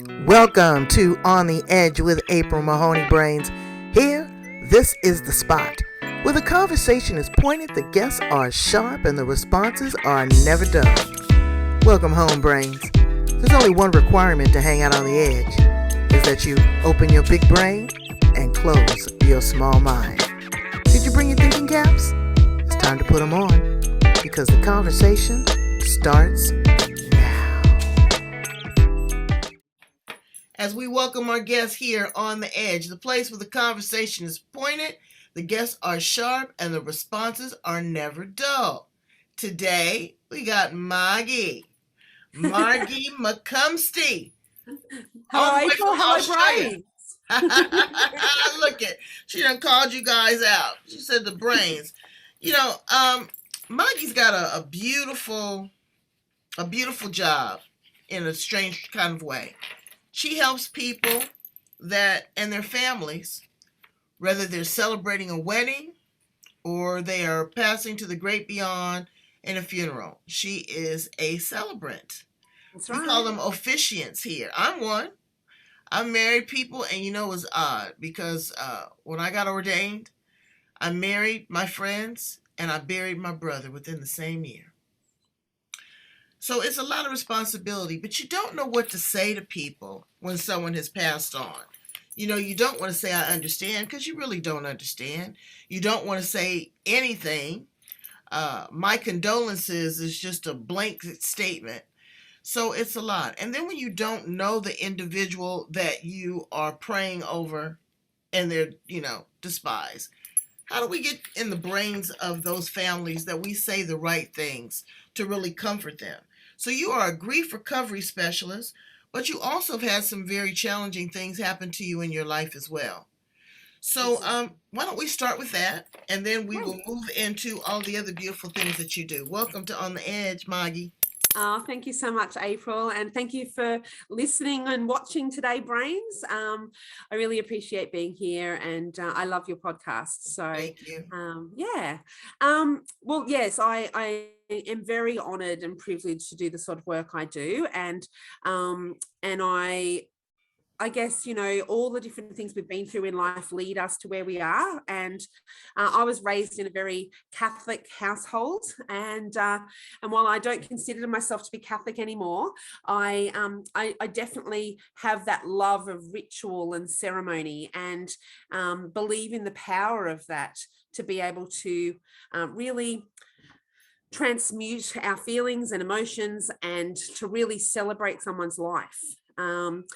Welcome to On the Edge with April Mahoney Brains. Here, this is the spot where the conversation is pointed, the guests are sharp, and the responses are never dull. Welcome home, Brains. There's only one requirement to hang out on the edge, is that you open your big brain and close your small mind. Did you bring your thinking caps? It's time to put them on, because the conversation starts now. As we welcome our guests here on the edge, the place where the conversation is pointed, the guests are sharp, and the responses are never dull. Today, we got Margie McCumstie. Hello, April. Hello, Brains. Look at, she done called you guys out. She said the brains. You know, Margie's got a beautiful job in a strange kind of way. She helps people that and their families, whether they're celebrating a wedding or they are passing to the great beyond in a funeral. She is a celebrant. That's right. We call them officiants here. I'm one. I married people, and it was odd because when I got ordained, I married my friends and I buried my brother within the same year. So it's a lot of responsibility, but you don't know what to say to people when someone has passed on. You don't want to say, I understand, because you really don't understand. You don't want to say anything. My condolences is just a blanket statement. So it's a lot. And then when you don't know the individual that you are praying over and they're, despise, how do we get in the brains of those families that we say the right things to really comfort them? So you are a grief recovery specialist, but you also have had some very challenging things happen to you in your life as well. So why don't we start with that, and then we will move into all the other beautiful things that you do. Welcome to On the Edge, Margie. Oh, thank you so much, April, and thank you for listening and watching today, Brains. I really appreciate being here, and I love your podcast. So, thank you. Well, yes, I am very honoured and privileged to do the sort of work I do, and I guess, all the different things we've been through in life lead us to where we are. And I was raised in a very Catholic household. And while I don't consider myself to be Catholic anymore, I definitely have that love of ritual and ceremony, and believe in the power of that to be able to really transmute our feelings and emotions and to really celebrate someone's life. I've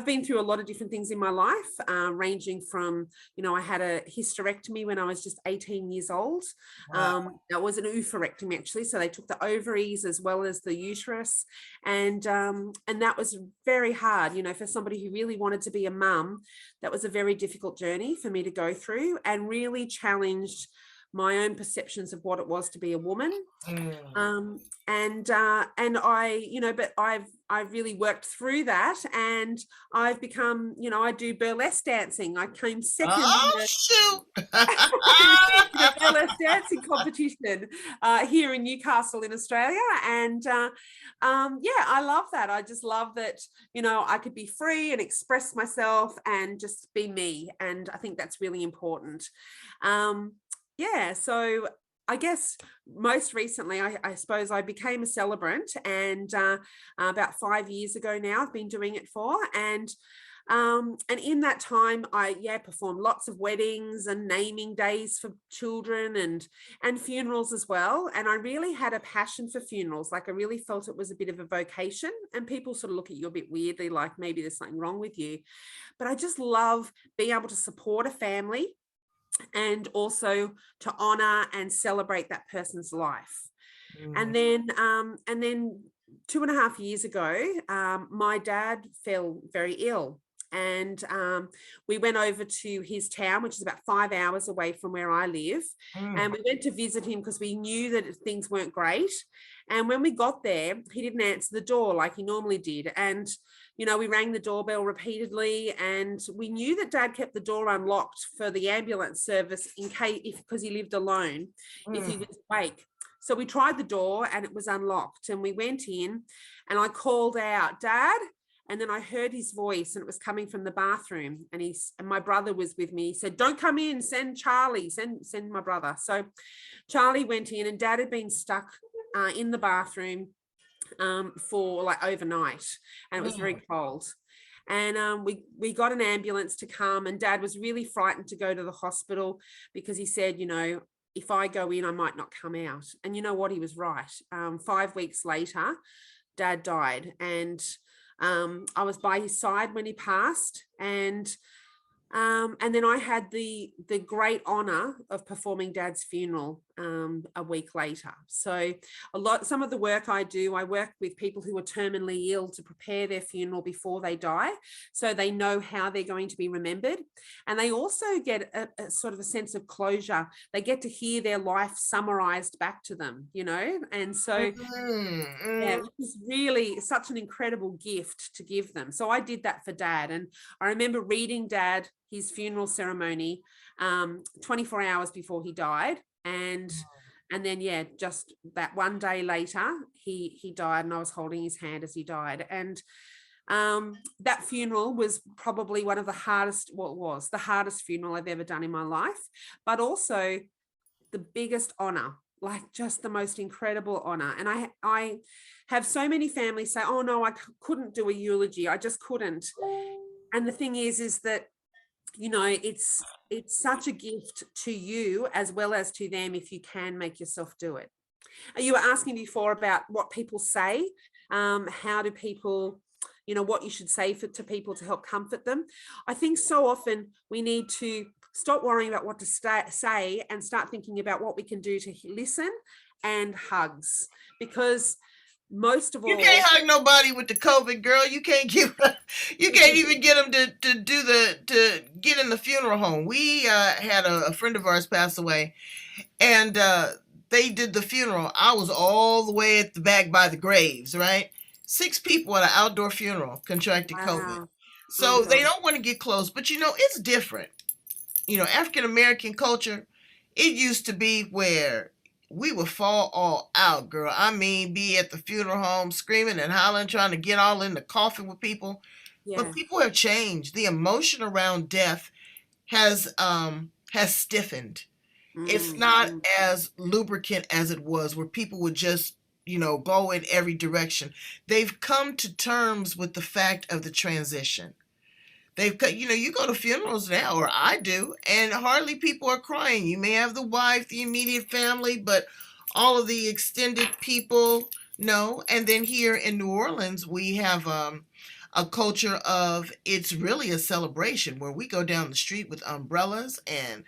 been through a lot of different things in my life, ranging from, I had a hysterectomy when I was just 18 years old. Wow. That was an oophorectomy, actually. So they took the ovaries as well as the uterus. And that was very hard, for somebody who really wanted to be a mum. That was a very difficult journey for me to go through, and really challenged my own perceptions of what it was to be a woman. But I've really worked through that, and I've become, I do burlesque dancing. I came second in the burlesque dancing competition here in Newcastle in Australia. And I love that. I just love that, I could be free and express myself and just be me. And I think that's really important. So I guess most recently, I suppose I became a celebrant, and about 5 years ago now, I've been doing it for. And in that time, I performed lots of weddings and naming days for children and funerals as well. And I really had a passion for funerals. Like, I really felt it was a bit of a vocation, and people sort of look at you a bit weirdly, like maybe there's something wrong with you. But I just love being able to support a family, and also to honor and celebrate that person's life. And then 2.5 years ago, my dad fell very ill, and we went over to his town, which is about 5 hours away from where I live. And we went to visit him because we knew that things weren't great. And when we got there, he didn't answer the door like he normally did. And we rang the doorbell repeatedly, and we knew that Dad kept the door unlocked for the ambulance service in case, because he lived alone, if he was awake. So we tried the door and it was unlocked, and we went in and I called out, Dad. And then I heard his voice, and it was coming from the bathroom. And my brother was with me. He said, "Don't come in. Send Charlie. Send my brother." So Charlie went in, and Dad had been stuck in the bathroom for like overnight, and it was very cold. And we got an ambulance to come, and Dad was really frightened to go to the hospital because he said, if I go in, I might not come out. And you know what? He was right. 5 weeks later, Dad died, and I was by his side when he passed, and then I had the great honor of performing Dad's funeral a week later. So some of the work I do, I work with people who are terminally ill to prepare their funeral before they die, so they know how they're going to be remembered. And they also get a sort of a sense of closure. They get to hear their life summarized back to them, and so yeah, it was really such an incredible gift to give them. So I did that for Dad, and I remember reading Dad his funeral ceremony 24 hours before he died, and then just that one day later he died, and I was holding his hand as he died. And that funeral was probably one of the hardest, was the hardest funeral I've ever done in my life, but also the biggest honor, like just the most incredible honor. And I have so many families say, "Oh no, I couldn't do a eulogy. I just couldn't." And the thing is that, it's such a gift to you as well as to them if you can make yourself do it. You were asking before about what people say. How do people, what you should say to people to help comfort them. I think so often we need to stop worrying about what to say and start thinking about what we can do to listen, and hugs, because most of all, you can't hug nobody with the COVID, girl. You can't even get them to get in the funeral home. We had a friend of ours pass away, and they did the funeral. I was all the way at the back by the graves, right? 6 people at an outdoor funeral contracted COVID. So they don't want to get close, but it's different. African American culture, it used to be where we would fall all out, girl. I mean, be at the funeral home screaming and hollering, trying to get all in the coffin with people. Yeah. But people have changed. The emotion around death has stiffened. It's not as lubricant as it was, where people would just, go in every direction. They've come to terms with the fact of the transition. They've cut, you go to funerals now, or I do, and hardly people are crying. You may have the wife, the immediate family, but all of the extended people, no. And then here in New Orleans, we have a culture of, it's really a celebration where we go down the street with umbrellas, and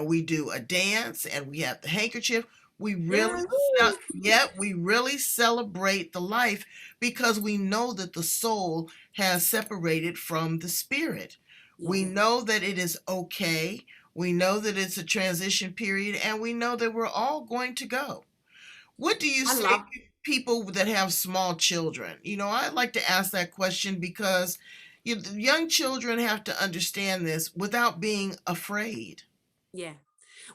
we do a dance, and we have the handkerchief. We really, we really celebrate the life, because we know that the soul has separated from the spirit. Yeah. We know that it is okay. We know that it's a transition period, and we know that we're all going to go. What do you say to people that have small children? I'd like to ask that question, because young children have to understand this without being afraid. Yeah.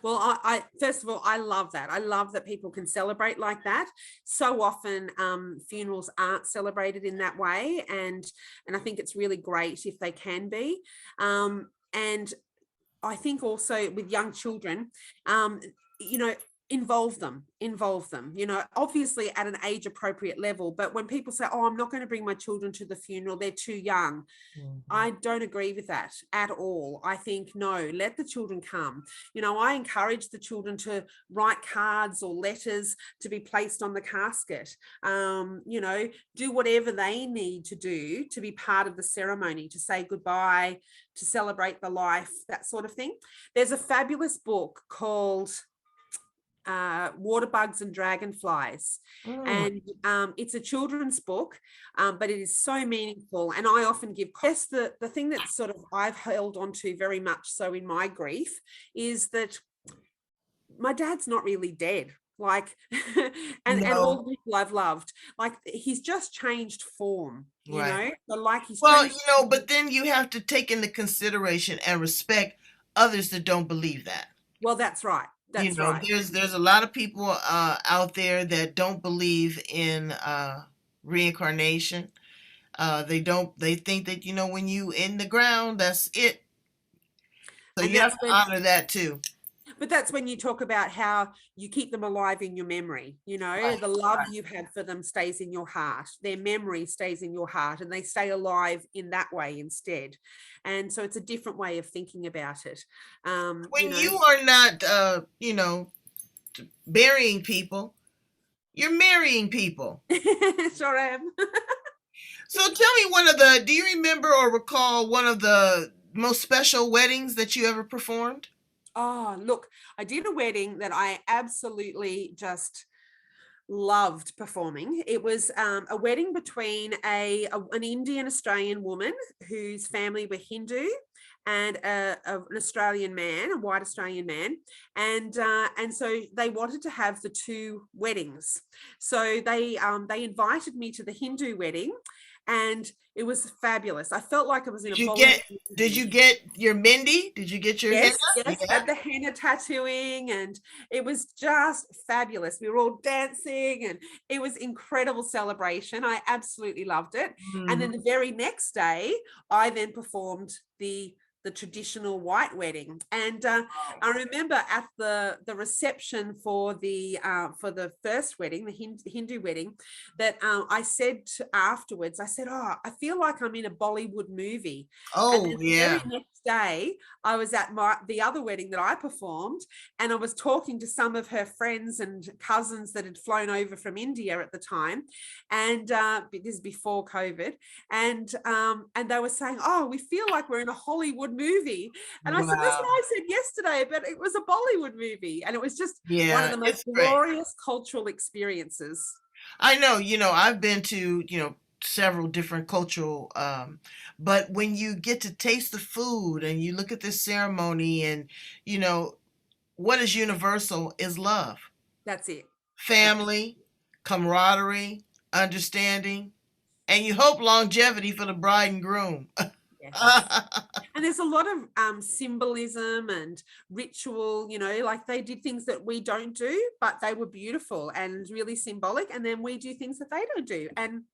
Well, I first of all, I love that. I love that people can celebrate like that. So often funerals aren't celebrated in that way. And I think it's really great if they can be. And I think also with young children, involve them, obviously at an age appropriate level. But when people say, "Oh, I'm not going to bring my children to the funeral, they're too young," I don't agree with that at all. I think, no, let the children come. I encourage the children to write cards or letters to be placed on the casket. Do whatever they need to do to be part of the ceremony, to say goodbye, to celebrate the life, that sort of thing. There's a fabulous book called Water Bugs and Dragonflies, and it's a children's book, but it is so meaningful. And I often give the thing that sort of I've held on to very much so in my grief is that my dad's not really dead, and all the people I've loved, he's just changed form, right. So he's but then you have to take into consideration and respect others that don't believe that. Well, that's right. You That's know, right. there's a lot of people out there that don't believe in reincarnation. They think that, when you in the ground, that's it. So And you have that's to when honor that too. But that's when you talk about how you keep them alive in your memory. The Right, love right. you have for them stays in your heart. Their memory stays in your heart, and they stay alive in that way instead. And so it's a different way of thinking about it. Um, you When know, you are not, burying people, you're marrying people. sure am. So tell me do you remember or recall one of the most special weddings that you ever performed? Oh, look, I did a wedding that I absolutely just loved performing. It was a wedding between an Indian Australian woman whose family were Hindu and an Australian man, a white Australian man, and so they wanted to have the two weddings. So they invited me to the Hindu wedding, and it was fabulous. I felt like I was in a Did you Bollywood get did movie. you get your Mindy? Did you get your henna? Yes, yes, Yeah. had the henna tattooing, and it was just fabulous. We were all dancing, and it was incredible celebration. I absolutely loved it. And then Mhm. the very next day, I then performed the traditional white wedding. And I remember at the reception for the first wedding, the Hindu wedding, that I said afterwards, I said, "Oh, I feel like I'm in a Bollywood movie." And Oh, then the very yeah. next day, I was at the other wedding that I performed, and I was talking to some of her friends and cousins that had flown over from India at the time, and this is before COVID, and they were saying, "Oh, we feel like we're in a Hollywood movie," and I said, "That's what Wow. I said yesterday, but it was a Bollywood movie," and it was just one of Yeah, the most it's great. glorious cultural experiences. I know, I've been to, several different cultural but when you get to taste the food and you look at this ceremony and, you know, what is universal is love, That's it. That's family, camaraderie, understanding, and you hope longevity for the bride and groom. Yes. And there's a lot of symbolism and ritual, like they did things that we don't do, but they were beautiful and really symbolic. And then we do things that they don't do, and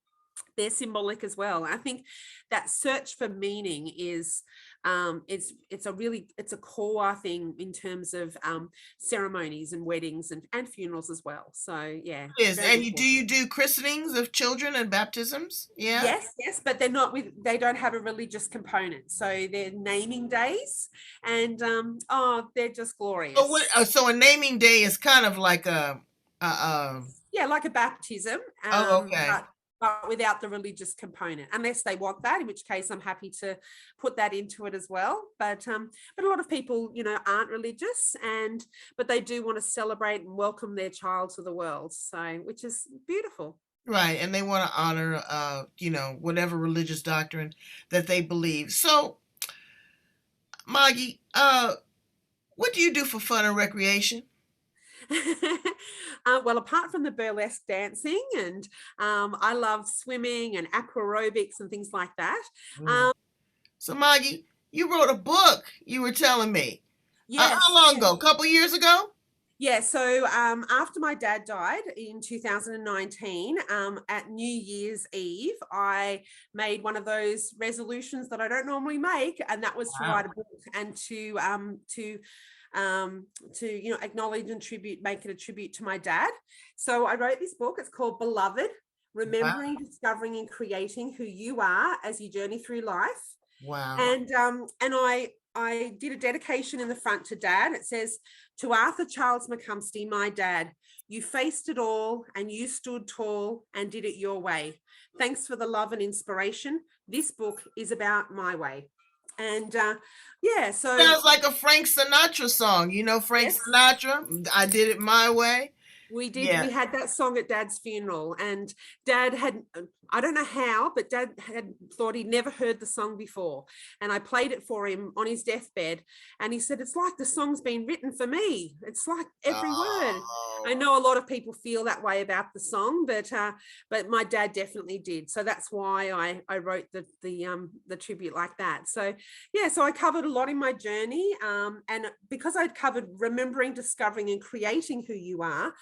they're symbolic as well. I think that search for meaning is it's a core thing in terms of ceremonies and weddings and funerals as well. So yeah, Yes, very and do important. you do christenings of children and baptisms? Yeah. Yes, yes, but they don't have a religious component. So they're naming days, and they're just So what? glorious. So a naming day is kind of like a Yeah, like a baptism, oh, okay. but without the religious component, unless they want that, in which case I'm happy to put that into it as well. But a lot of people, aren't religious, but they do want to celebrate and welcome their child to the world. So, which is beautiful. Right, and they want to honor, whatever religious doctrine that they believe. So, Maggie, what do you do for fun and recreation? Well, apart from the burlesque dancing, and I love swimming and aqua aerobics and things like that. Mm. Um, So, Maggie, you wrote a book. You were telling me. How yes, long yes. ago? A couple years ago? Yeah, so after my dad died in 2019, at New Year's Eve, I made one of those resolutions that I don't normally make, and that was to Wow. write a book and to acknowledge and make it a tribute to my dad. So I wrote this book. It's called Beloved: Wow. Remembering, Discovering, and Creating Who You Are as You Journey Through Life. Wow. And I did a dedication in the front to Dad. It says, "To Arthur Charles McCumstie, my dad, you faced it all and you stood tall and did it your way. Thanks for the love and inspiration. This book is about my way." And yeah, so Sounds like a Frank Sinatra song. You know Frank yes, Sinatra? I did it my way. we did. Yeah. We had that song at Dad's funeral, and Dad had, I don't know how, but Dad had thought he'd never heard the song before. And I played it for him on his deathbed. And he said, "It's like the song's been written for me. It's like every word." I know a lot of people feel that way about the song, but my dad definitely did. So that's why I wrote the tribute like that. So yeah, so I covered a lot in my journey, and because I'd covered remembering, discovering, and creating who you are,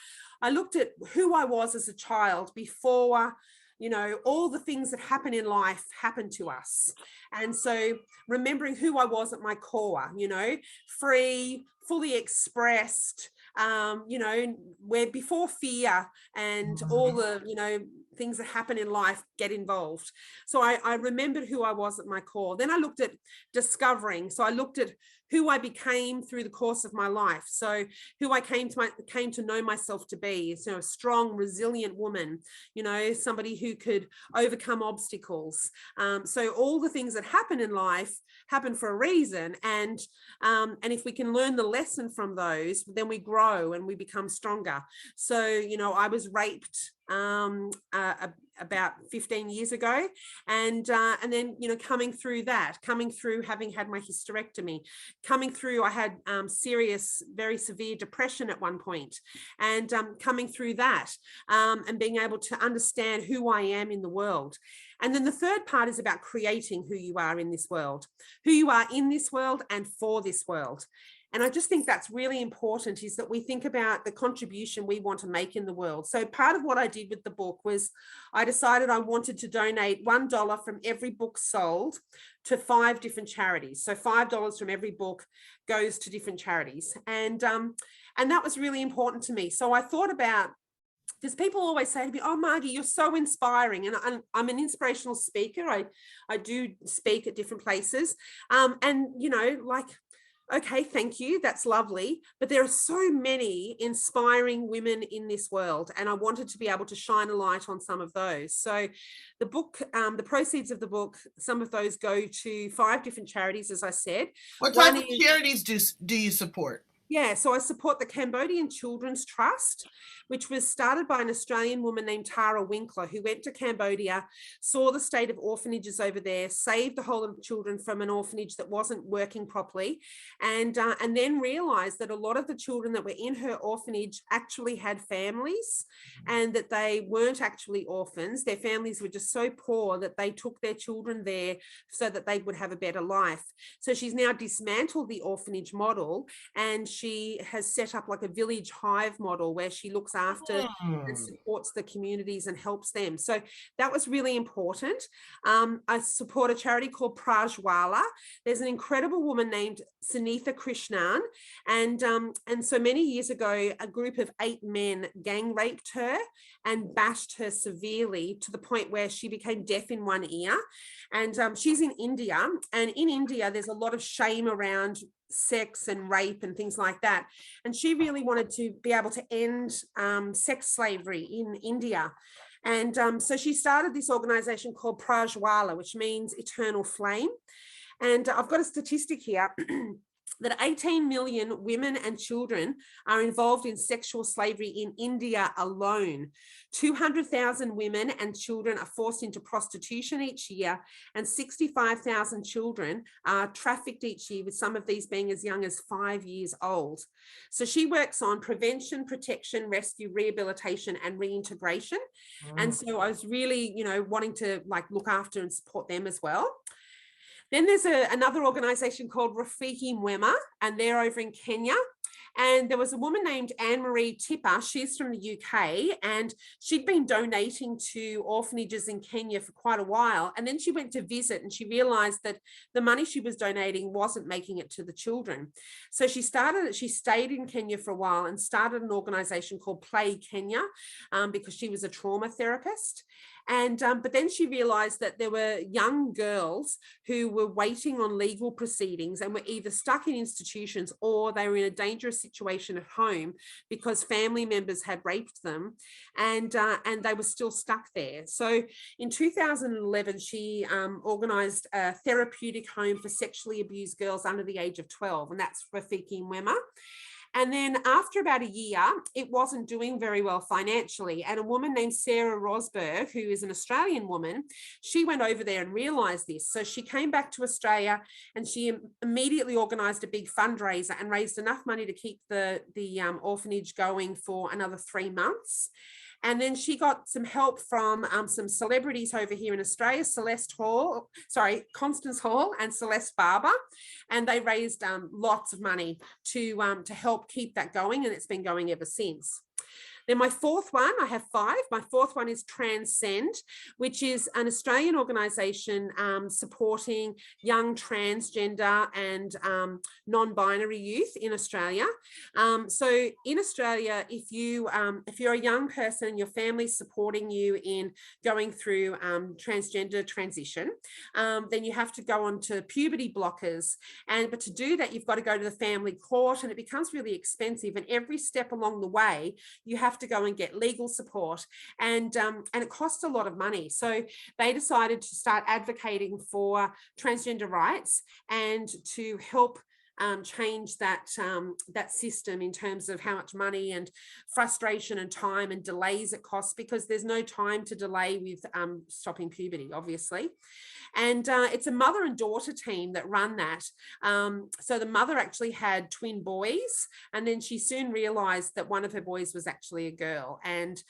I looked at who I was as a child before, you know, all the things that happen in life happen to us. And so remembering who I was at my core, you know, free, fully expressed, you know, where before fear and all the, you know, things that happen in life get involved. So I remembered who I was at my core. Then I looked at discovering. So I looked at who I became through the course of my life. So who I came to know myself to be, you know, a strong, resilient woman, you know, somebody who could overcome obstacles. So all the things that happen in life happen for a reason. And if we can learn the lesson from those, then we grow and we become stronger. So, you know, I was raped about 15 years ago, and then, you know, coming through having had my hysterectomy, coming through, I had serious, very severe depression at one point, and coming through that, and being able to understand who I am in the world. And then the third part is about creating who you are in this world, and for this world. And I just think that's really important, is that we think about the contribution we want to make in the world. So part of what I did with the book was I decided I wanted to donate $1 from every book sold to 5 different charities. So $5 from every book goes to different charities. And that was really important to me. So I thought about, because people always say to me, oh, Margie, you're so inspiring. And I'm an inspirational speaker. I do speak at different places. And, you know, like, okay, thank you. That's lovely. But there are so many inspiring women in this world, and I wanted to be able to shine a light on some of those. So the book, the proceeds of the book, some of those go to 5 different charities, as I said. What type of charities do you support? Yeah, so I support the Cambodian Children's Trust, which was started by an Australian woman named Tara Winkler, who went to Cambodia, saw the state of orphanages over there, saved a whole lot of children from an orphanage that wasn't working properly, and then realised that a lot of the children that were in her orphanage actually had families, and that they weren't actually orphans. Their families were just so poor that they took their children there so that they would have a better life. So she's now dismantled the orphanage model, and she has set up like a village hive model where she looks after and supports the communities and helps them. So that was really important. I support a charity called Prajwala. There's an incredible woman named Sunitha Krishnan, and so many years ago, a group of 8 men gang raped her and bashed her severely to the point where she became deaf in one ear. And she's in India, and in India, there's a lot of shame around sex and rape and things like that. And she really wanted to be able to end sex slavery in India. And so she started this organization called Prajwala, which means eternal flame. And I've got a statistic here that 18 million women and children are involved in sexual slavery in India alone. 200,000 women and children are forced into prostitution each year, and 65,000 children are trafficked each year, with some of these being as young as 5 years old. So she works on prevention, protection, rescue, rehabilitation, and reintegration. And so I was really, you know, wanting to like look after and support them as well. Then there's another organization called Rafiki Mwema, and they're over in Kenya. And there was a woman named Anne-Marie Tipper. She's from the UK, and she'd been donating to orphanages in Kenya for quite a while. And then she went to visit, and she realized that the money she was donating wasn't making it to the children. So she stayed in Kenya for a while and started an organization called Play Kenya, because she was a trauma therapist. And but then she realized that there were young girls who were waiting on legal proceedings and were either stuck in institutions or they were in a dangerous situation at home because family members had raped them, and they were still stuck there. So in 2011, she organized a therapeutic home for sexually abused girls under the age of 12, and that's Rafiki Mwema. And then after about a year, it wasn't doing very well financially. And a woman named Sarah Rosborg, who is an Australian woman, she went over there and realized this. So she came back to Australia and she immediately organized a big fundraiser and raised enough money to keep the orphanage going for another 3 months. And then she got some help from some celebrities over here in Australia, Constance Hall and Celeste Barber. And they raised lots of money to help keep that going. And it's been going ever since. Then my fourth one, I have 5. My fourth one is Transcend, which is an Australian organisation supporting young transgender and non-binary youth in Australia. So in Australia, if you're a young person and your family's supporting you in going through transgender transition, then you have to go on to puberty blockers. But to do that, you've got to go to the family court, and it becomes really expensive. And every step along the way, you have to go and get legal support, and it costs a lot of money. So they decided to start advocating for transgender rights and to help change that system in terms of how much money and frustration and time and delays it costs, because there's no time to delay with stopping puberty, obviously. And it's a mother and daughter team that run that. So the mother actually had twin boys, and then she soon realized that one of her boys was actually a girl. And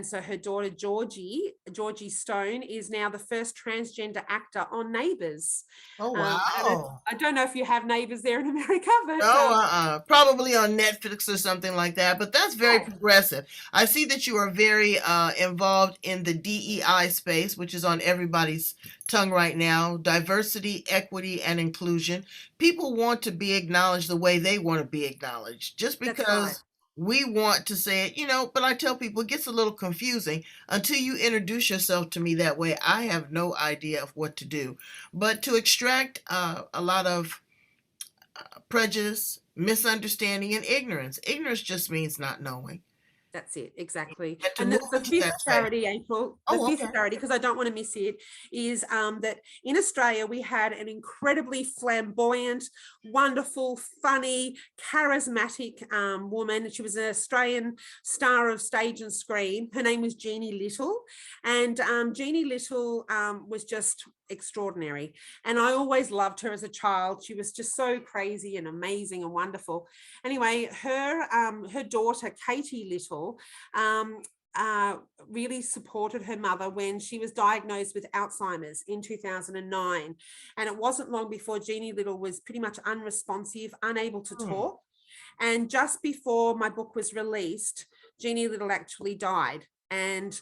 so her daughter, Georgie Stone, is now the first transgender actor on Neighbours. Oh, wow. I don't know if you have Neighbours there in America, but no, probably on Netflix or something like that. But that's very progressive. I see that you are very involved in the DEI space, which is on everybody's tongue right now: diversity, equity, and inclusion. People want to be acknowledged the way they want to be acknowledged. Just because we want to say it, but I tell people it gets a little confusing until you introduce yourself to me that way. I have no idea of what to do. But to extract a lot of prejudice, misunderstanding, and ignorance. Ignorance just means not knowing. That's it, exactly. And the fifth charity, April, fifth charity, because I don't want to miss it, is that in Australia, we had an incredibly flamboyant, wonderful, funny, charismatic woman. She was an Australian star of stage and screen. Her name was Jeannie Little. And Jeannie Little was just extraordinary. And I always loved her as a child. She was just so crazy and amazing and wonderful. Anyway, her daughter, Katie Little, really supported her mother when she was diagnosed with Alzheimer's in 2009. And it wasn't long before Jeannie Little was pretty much unresponsive, unable to talk. And just before my book was released, Jeannie Little actually died. And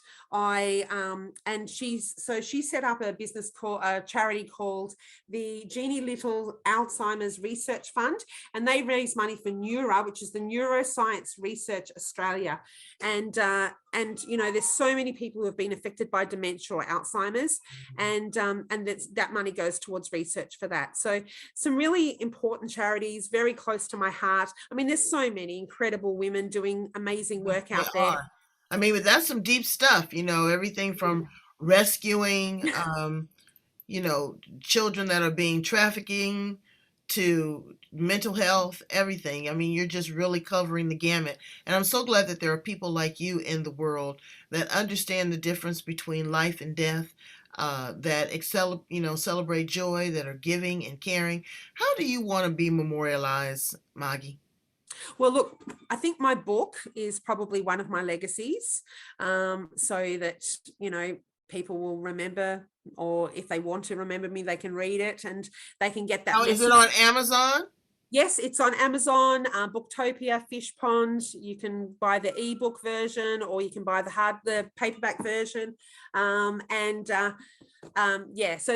she set up a charity called the Jeannie Little Alzheimer's Research Fund, and they raise money for NEURA, which is the Neuroscience Research Australia. And there's so many people who have been affected by dementia or Alzheimer's, and that money goes towards research for that. So some really important charities, very close to my heart. I mean, there's so many incredible women doing amazing work out there. I mean, but that's some deep stuff, everything from rescuing, children that are being trafficking to mental health, everything. I mean, you're just really covering the gamut. And I'm so glad that there are people like you in the world that understand the difference between life and death, that celebrate joy, that are giving and caring. How do you want to be memorialized, Margie? Well, look, I think my book is probably one of my legacies, so that, people will remember, or if they want to remember me, they can read it and they can get that. Oh, is it on Amazon? Yes, it's on Amazon, Booktopia, Fish Pond. You can buy the eBook version, or you can buy the paperback version. So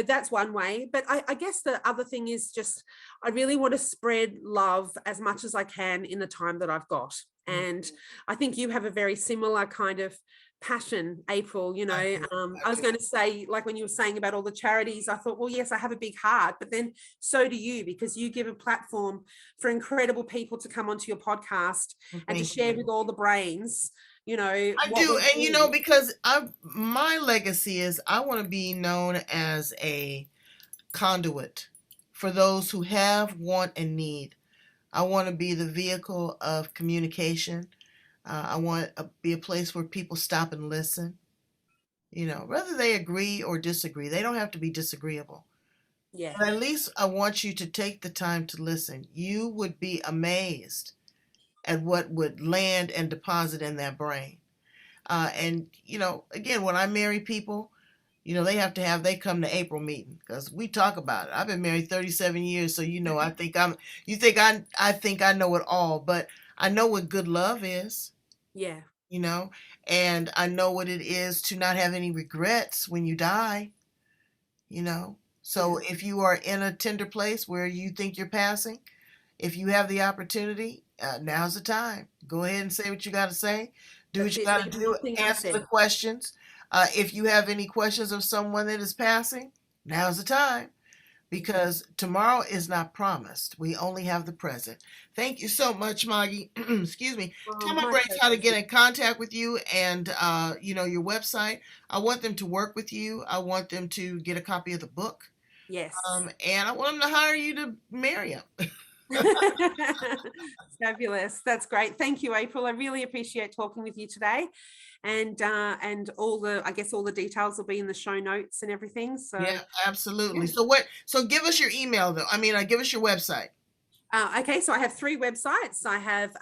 that's one way. But I guess the other thing is just, I really want to spread love as much as I can in the time that I've got. And I think you have a very similar kind of passion, April. I was going to say, like when you were saying about all the charities, I thought, well, yes, I have a big heart, but then so do you, because you give a platform for incredible people to come onto your podcast and to share with all the brains. I do. And because my legacy is, I want to be known as a conduit for those who have, want, and need I want to be the vehicle of communication. I want to be a place where people stop and listen. Whether they agree or disagree, they don't have to be disagreeable. Yeah. But at least I want you to take the time to listen. You would be amazed at what would land and deposit in that brain. And, again, when I marry people, they come to April meeting because we talk about it. I've been married 37 years, so I think I know it all, but I know what good love is, Yeah. you know, and I know what it is to not have any regrets when you die, you know. So Yeah. if you are in a tender place where you think you're passing, if you have the opportunity, now's the time. Go ahead and say what you got to say. Do what That's you it. got to Leave do. nothing Answer the unsaid. questions. If you have any questions of someone that is passing, now's the time because tomorrow is not promised. We only have the present. Thank you so much, Maggie. Excuse me. Tell my My brains how to pleasure. get in contact with you and, your website. I want them to work with you. I want them to get a copy of the book. Yes. And I want them to hire you to marry them. Fabulous. That's great. Thank you, April. I really appreciate talking with you today. And all the details will be in the show notes and everything. So Yeah, absolutely. yeah. So give us your email though. I mean, give us your website. Okay, so I have 3 websites. I have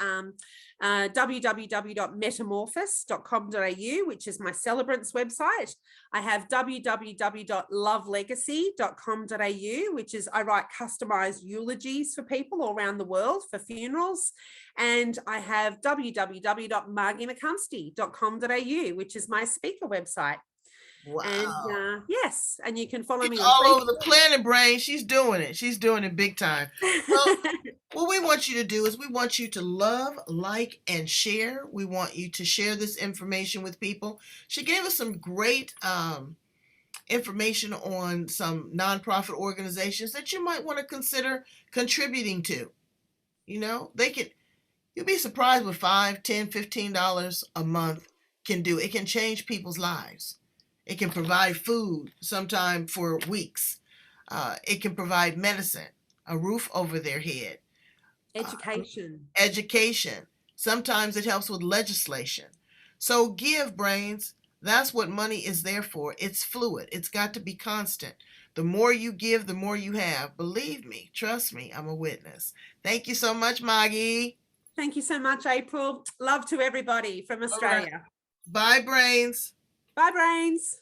www.metamorphosis.com.au, which is my celebrants website. I have www.lovelegacy.com.au, which is I write customized eulogies for people all around the world for funerals. And I have www.margiemccumstie.com.au, which is my speaker website. And Wow. yes, and you can follow It's me on all over the Facebook. planet, brain. She's doing it. She's doing it big time. Well, what we want you to do is we want you to love, like, and share. We want you to share this information with people. She gave us some great information on some nonprofit organizations that you might want to consider contributing to. You'd be surprised what $5, $10, $15 a month can do. It can change people's lives. It can provide food sometime for weeks. It can provide medicine, a roof over their head, Education. education. Sometimes it helps with legislation. So give, brains. That's what money is there for. It's fluid. It's got to be constant. The more you give, the more you have. Believe me, trust me, I'm a witness. Thank you so much, Maggie. Thank you so much, April. Love to everybody from All right. Australia. Bye, brains. Bye, brains.